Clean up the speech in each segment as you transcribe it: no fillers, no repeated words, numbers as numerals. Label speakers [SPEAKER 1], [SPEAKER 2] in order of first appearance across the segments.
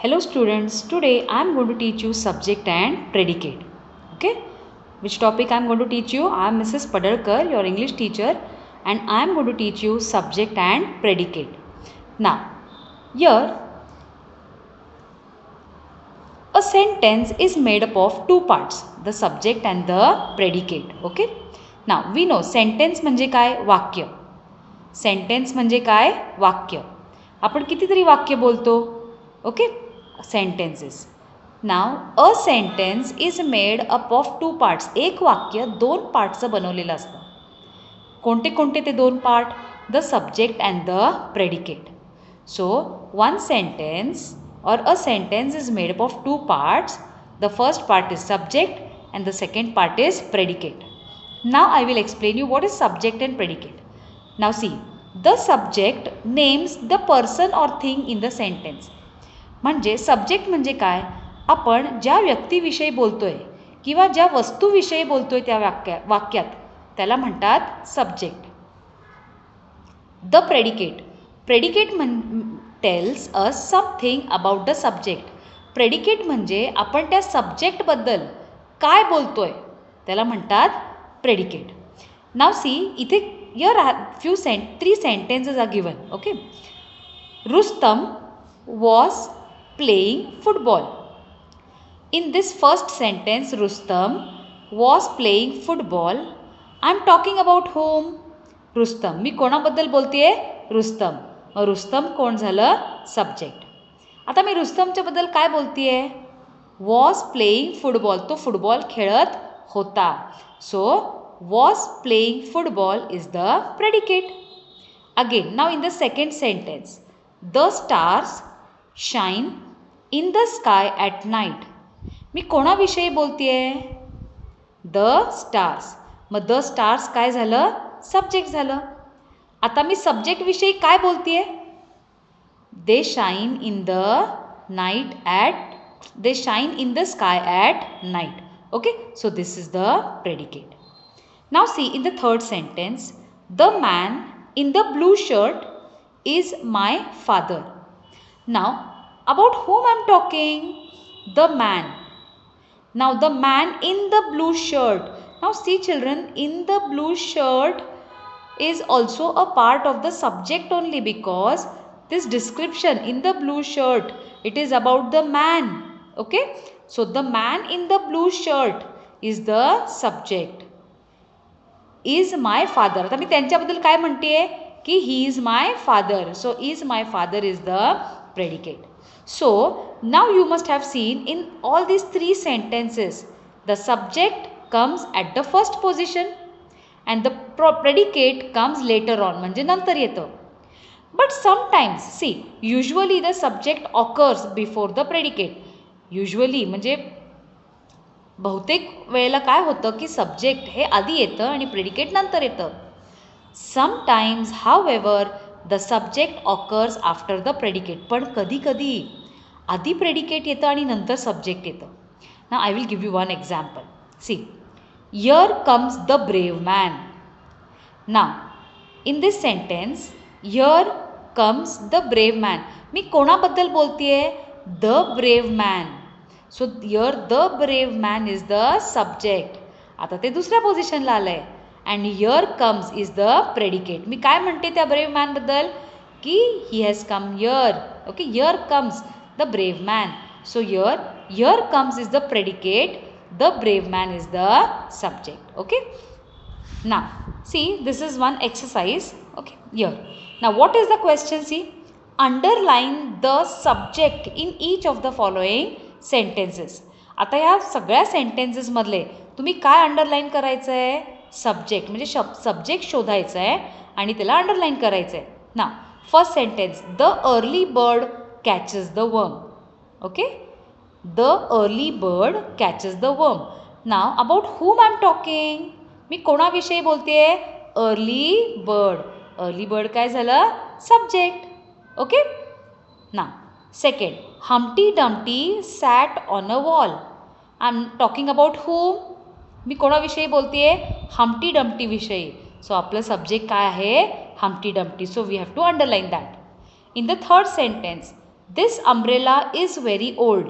[SPEAKER 1] Hello students, today I am going to teach you subject and predicate. Okay, which topic I am going to teach you? I am Mrs. Padalkar, your English teacher, and I am going to teach you subject and predicate. Now, here a sentence is made up of two parts, the subject and the predicate. Okay, now we know sentence म्हणजे काय? वाक्य. Sentence म्हणजे काय? वाक्य. आपण कितीतरी वाक्य बोलतो. Okay, sentences. Now a sentence is made up of two parts. एक वाक्य दोन पार्टचं बनवलेलं असतं. कोणते कोणते ते दोन part? The subject and the predicate. So one sentence or a sentence is made up of two parts. The first part is subject and the second part is predicate. Now I will explain you what is subject and predicate. Now see, the subject names the person or thing in the sentence. म्हणजे subject म्हणजे काय? आपण ज्या व्यक्तीविषयी बोलतोय किंवा ज्या वस्तूविषयी बोलतोय त्या वाक्यात त्याला म्हणतात subject. The predicate. Predicate tells us something about the subject. Predicate म्हणजे आपण त्या सब्जेक्टबद्दल काय बोलतोय त्याला म्हणतात प्रेडिकेट. नाव सी, इथे three sentences are given. Okay, Rustam was playing football. In this first sentence, Rustam was playing football. I am talking about whom? Rustam. मी कोणाबद्दल बोलतेय? रुस्तम. रुस्तम कोण झालं? सब्जेक्ट. आता मी रुस्तमच्या बद्दल काय बोलतेय? Was playing football. तो फुटबॉल खेळत होता. So was playing football is the predicate. Again now in the second sentence, the stars shine in the sky at night. मी कोणाविषयी बोलतेय? The stars. मग द स्टार्स काय झालं? सब्जेक्ट झालं. आता मी सब्जेक्टविषयी काय बोलतेय? They shine in the night they shine in the sky at night. Okay, so this is the predicate. Now see, in the third sentence, the man in the blue shirt is my father. Now about whom I am talking? The man. Now the man in the blue shirt. Now see children, in the blue shirt is also a part of the subject only, because this description in the blue shirt, it is about the man. Okay, so the man in the blue shirt is the subject. Is my father. आता मी त्यांच्याबद्दल काय म्हणतेय की he is my father. So is my father is the predicate. So now you must have seen in all these three sentences, the subject comes at the first position and the predicate comes later on, म्हणजे नंतर येतं. But sometimes see, usually the subject occurs before the predicate. Usually म्हणजे बहुतेक वेळेला काय होतं की subject हे आधी येतं आणि प्रेडिकेट नंतर येतं. Sometimes however the subject occurs after the predicate. पण कधी कधी आधी प्रेडिकेट येतं आणि नंतर सब्जेक्ट येतं. Now I will give you one example. See, here comes the brave man. Now in this sentence, here comes the brave man. मी कोणाबद्दल बोलतेय? The brave man. So here the brave man is the subject. आता ते दुसऱ्या पोझिशनला आलंय. And here comes is the predicate. मी काय म्हणते त्या ब्रेव मॅनबद्दल? की he has come here. Okay, here comes the brave man. So here comes is the predicate. The brave man is the subject. Okay, now see, this is one exercise. Okay, here now what is the question? See, underline the subject in each of the following sentences. आता या सगळ्या sentences मधले तुम्ही काय underline करायचं आहे? Subject. म्हणजे subject शोधायचं आहे आणि त्याला अंडरलाईन करायचं आहे. ना first sentence, the early bird catches the worm. Okay, the early bird catches the worm. Now about whom I am talking? मी कोणाविषयी बोलतेय? Early bird. अर्ली बर्ड काय झालं? सब्जेक्ट. ओके, ना second, Humpty Dumpty sat on a wall. I am talking about whom? मी कोणाविषयी बोलतेय? Humpty Dumpty विषयी. सो आपलं सब्जेक्ट काय आहे? Humpty Dumpty. So we have to underline that. In the third sentence, This umbrella is very old.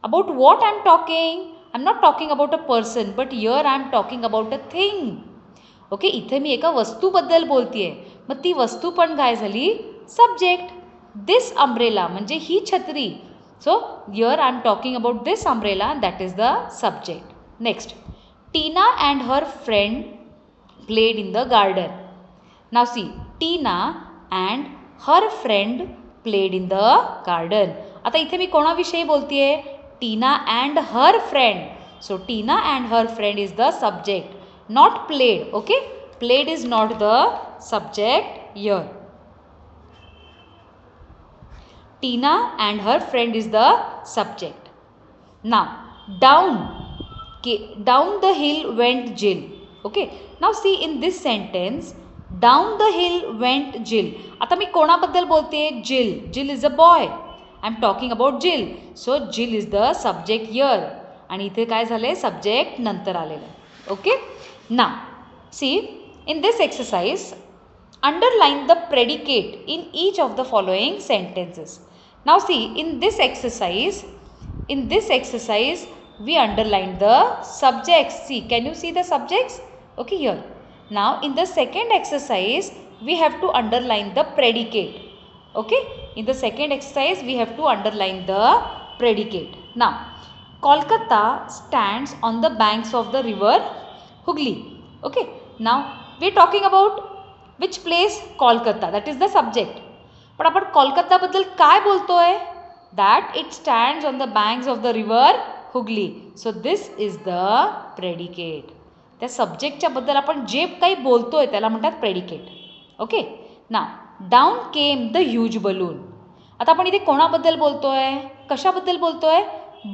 [SPEAKER 1] About what I am talking? I am not talking about a person, but here I am talking about a thing. Okay, इथे मी एका वस्तूबद्दल बोलतीये. मग ती वस्तू पण काय झाली? Subject. This umbrella म्हणजे ही छत्री. So here I am talking about this umbrella, that is the subject. Next, Tina and her friend played in the garden. Now see, Tina and her friend played in the garden. आता इथे मी कोणाविषयी बोलतीये? Tina and her friend. So Tina and her friend is the subject, not played. Okay, played is not the subject here. Tina and her friend is the subject. Now down the hill went Jill. Okay, now see in this sentence, down the hill went Jill. आता मी कोणाबद्दल बोलते? Jill. Jill is a boy. I am talking about Jill. So Jill is the subject here. आणि इथे काय झाले? Subject नंतर आलेलं. Okay. Now, see, in this exercise, underline the predicate in each of the following sentences. Now, see, in this exercise, we underline the subjects. See, can you see the subjects? Okay, here. Now, in the second exercise, we have to underline the predicate. Okay, in the second exercise, we have to underline the predicate. Now, Kolkata stands on the banks of the river Hooghly. Okay, now we are talking about which place? Kolkata. That is the subject. पण आपण कोलकाता बद्दल काय बोलतोय? That it stands on the banks of the river Hooghly. So this is the predicate. त्या सब्जेक्टच्या बद्दल आपण जे काही बोलतोय त्याला म्हणतात predicate. Okay. Now down came the huge balloon. आता आपण इथे कोणाबद्दल बोलतोय? कशाबद्दल बोलतोय?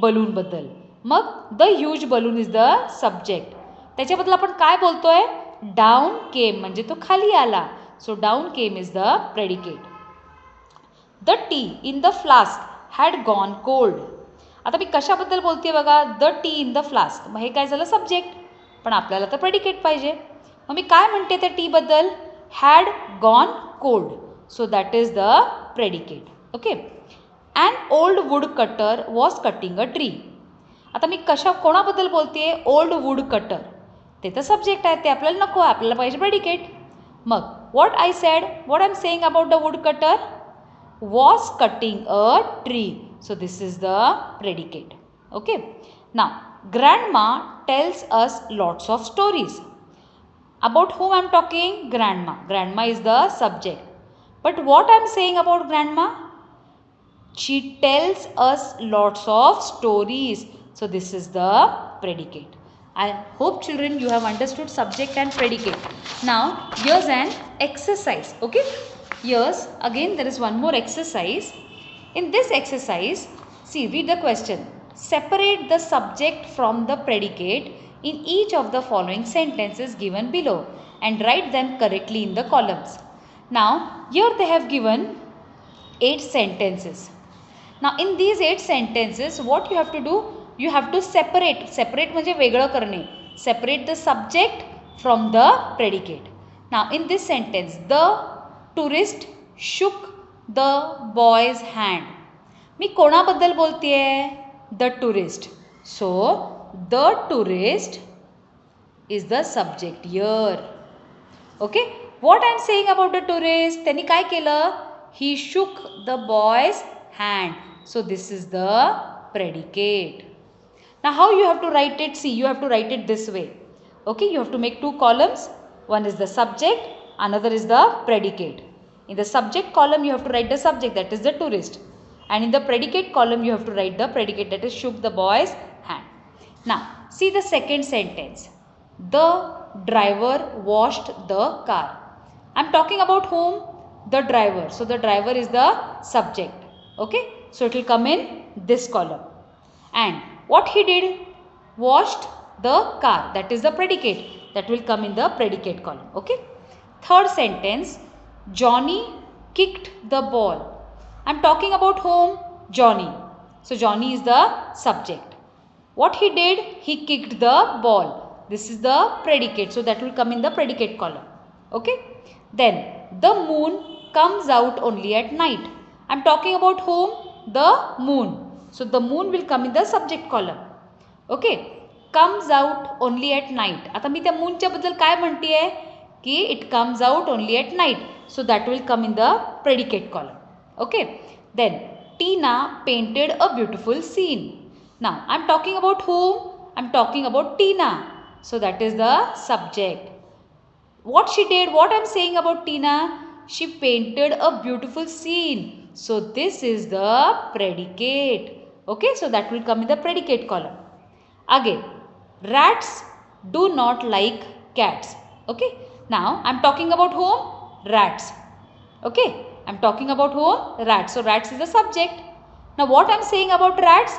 [SPEAKER 1] बलून बद्दल. मग the huge balloon is the subject. त्याच्याबद्दल आपण काय बोलतोय? डाऊन केम म्हणजे तो खाली आला. So down came is the predicate. The tea in the flask had gone cold. आता मी कशाबद्दल बोलते बघा? The tea in the flask. मग हे काय झालं? सब्जेक्ट. पण आपल्याला तर प्रेडिकेट पाहिजे. मग मी काय म्हणते त्या टी बद्दल? Had gone cold. So that is the predicate. Okay. And old woodcutter was cutting a tree. आता मी कोणाबद्दल बोलते? Old woodcutter. ते तर सब्जेक्ट आहे, ते आपल्याला नको आहे, आपल्याला पाहिजे predicate. Mug what I said, what I am saying about the would cutter? Was cutting a tree. So this is the predicate. Okay. Now grandma tells us lots of stories. About whom I am talking? Grandma. Grandma is the subject. But what I am saying about grandma? She tells us lots of stories. So this is the predicate. I hope children you have understood subject and predicate. Now here's an exercise. Okay. Here's again there is one more exercise. In this exercise, see, read the question. Separate the subject from the predicate in each of the following sentences given below and write them correctly in the columns. Now here they have given 8 sentences. Now in these 8 sentences what you have to do? You have to separate म्हणजे वेगळं करणे. Separate the subject from the predicate. Now in this sentence, the tourist shook the boy's hand. मी कोणाबद्दल बोलतेय? The tourist. So the tourist is the subject here. Okay. What I am saying about the tourist? त्यांनी काय केलं? He shook the boy's hand. So this is the predicate. Now how you have to write it? See, you have to write it this way. Okay, you have to make 2 columns. One is the subject, another is the predicate. In the subject column you have to write the subject, that is the tourist. And in the predicate column you have to write the predicate, that is shook the boy's hand. Now see the second sentence. The driver washed the car. I am talking about whom? The driver. So the driver is the subject. Okay, so it will come in this column. And what he did? Washed the car. That is the predicate. That will come in the predicate column. Okay. Third sentence. Johnny kicked the ball. I am talking about whom? Johnny. So Johnny is the subject. What he did? He kicked the ball. This is the predicate. So that will come in the predicate column. Okay. Then the moon comes out only at night. I'm talking about whom? The moon. So the moon will come in the subject column. Okay. Comes out only at night. आता मी त्या मूनच्या बद्दल काय म्हणतेय की it comes out only at night. So that will come in the predicate column. Okay. Then Tina painted a beautiful scene. Now I'm talking about whom? I'm talking about Tina. So that is the subject. What she did, what I'm saying about Tina, she painted a beautiful scene. So this is the predicate. Okay, so that will come in the predicate column. Again, rats do not like cats. Okay, now I'm talking about whom? Rats. Okay, I'm talking about whom? Rats. So rats is the subject. Now what I'm saying about rats?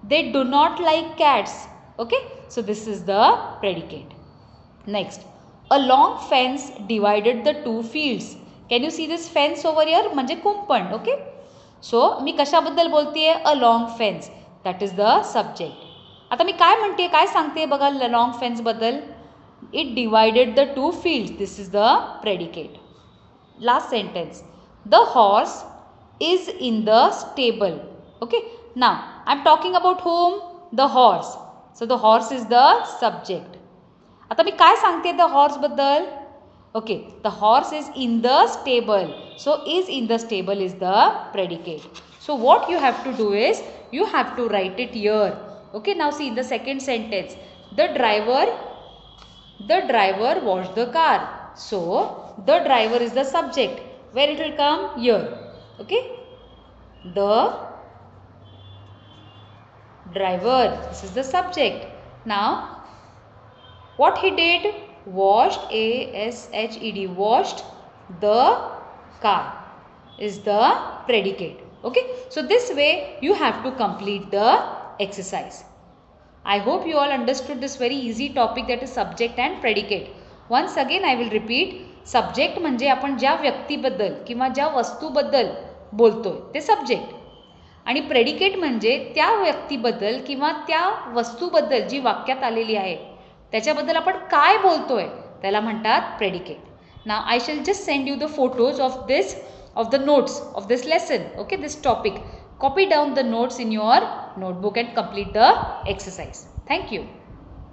[SPEAKER 1] They do not like cats. Okay, so this is the predicate. Next, a long fence divided the two fields. Can you see this fence over here? म्हणजे कुंपण. Okay, so मी कशाबद्दल बोलतेय? A long fence. That is the subject. आता मी काय म्हणते, काय सांगते बघा लॉन्ग फेन्स बद्दल? It divided the two fields. This is the predicate. Last sentence, the horse is in the stable. Okay, now I am talking about whom? The horse. So the horse is the subject. आता मी काय सांगते the horse बद्दल? Okay, the horse is in the stable. So is in the stable is the predicate. So what you have to do is you have to write it here. Okay, now see in the second sentence, the driver washed the car. So the driver is the subject. Where it will come? Here. Okay, the driver, this is the subject. Now what he did? Washed, A-S-H-E-D, washed the car is the predicate. Okay, so this way you have to complete the exercise. I hope you all understood this very easy topic, that is subject and predicate. Once again I will repeat. Subject म्हणजे आपण ज्या व्यक्तीबद्दल किंवा ज्या वस्तूबद्दल बोलतोय ते subject, आणि predicate म्हणजे त्या व्यक्तीबद्दल किंवा त्या वस्तूबद्दल जी वाक्यात आलेली आहे त्याच्याबद्दल आपण काय बोलतोय त्याला म्हणतात predicate. Now I shall just send you the photos of the notes of this lesson. Okay, this topic. Copy down the notes in your notebook and complete the exercise. Thank you.